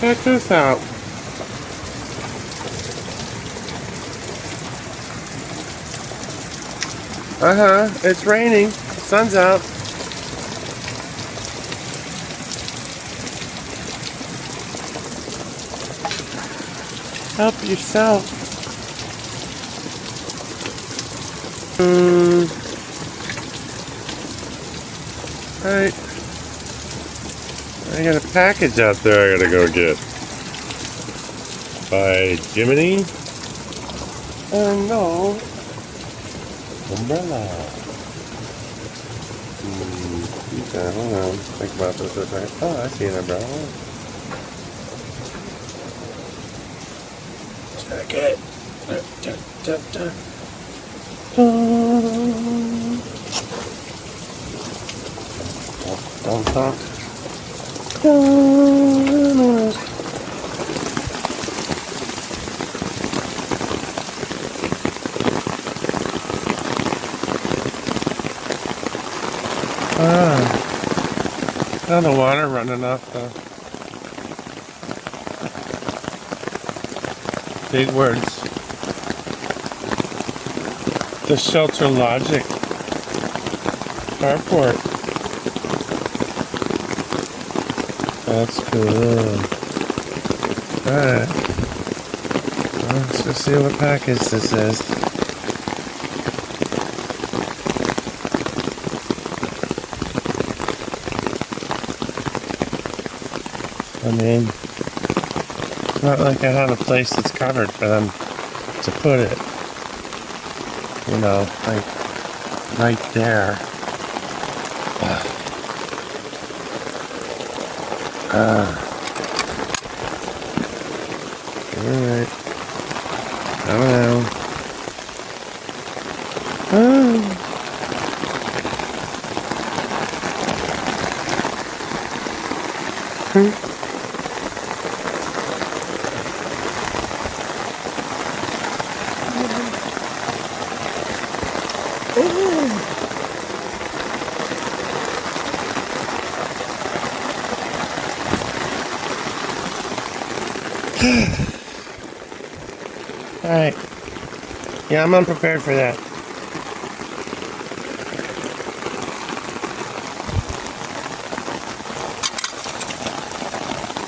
Check this out. It's raining. The sun's out. Help yourself. Right. I got a package out there I gotta go get. By Jiminy. Oh no. Umbrella. Okay, hold on. Think about this real quick. Oh, I see an umbrella. Check it. Don't talk. Now the water running off the big words. The Shelter Logic carport. That's cool. Alright. Well, let's just see what package this is. I mean, it's not like I have a place that's covered for them to put it. You know, like right there. Alright. I don't know. Alright. Yeah, I'm unprepared for that.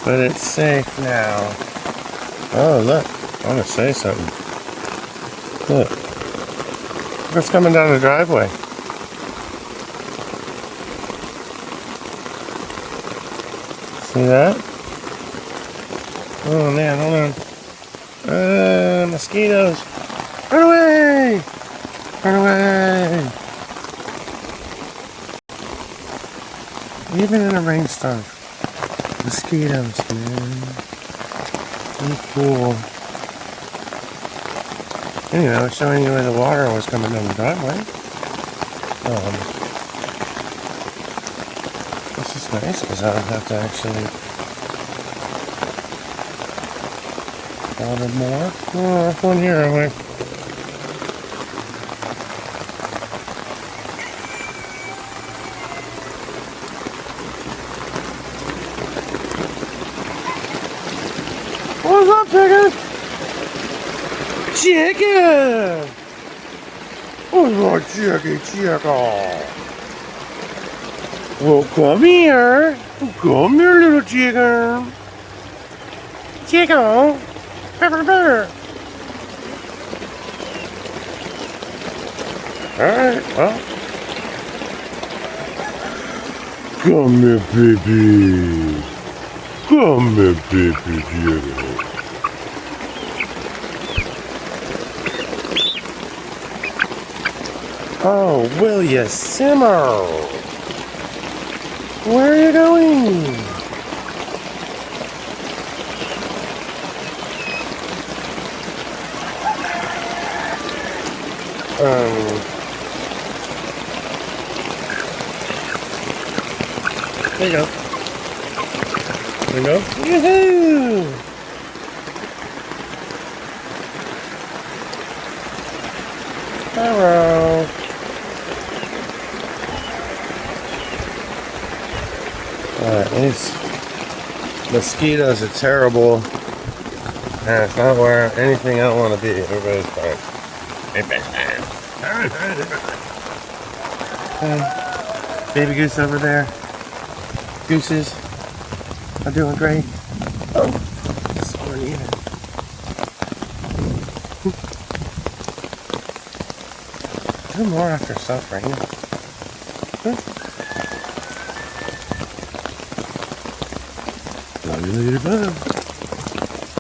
But it's safe now. Oh, look. I want to say something. Look. Look what's coming down the driveway. See that? Oh man, hold on. Mosquitoes. Run away! Run away! Even in a rainstorm. Mosquitoes, man. So cool. Anyway, I was showing you where the water was coming down the driveway. This is nice because I don't have to actually water more. Oh, one here, anyway. What's up, chicken? Chicken! What's up, chicken? Well, come here. Come here, little chicken. Chicken. Alright, well. Come here, baby. Come here, baby, chicken. Oh, will you simmer? Where are you going? There you go. There you go. Yoo-hoo! Hello. Alright, Mosquitoes are terrible, and it's not where anything I don't want to be. Everybody's fine. Everybody's fine. Baby goose over there. Gooses are doing great. Oh, someone eating. Do more after suffering. Love you later, bye.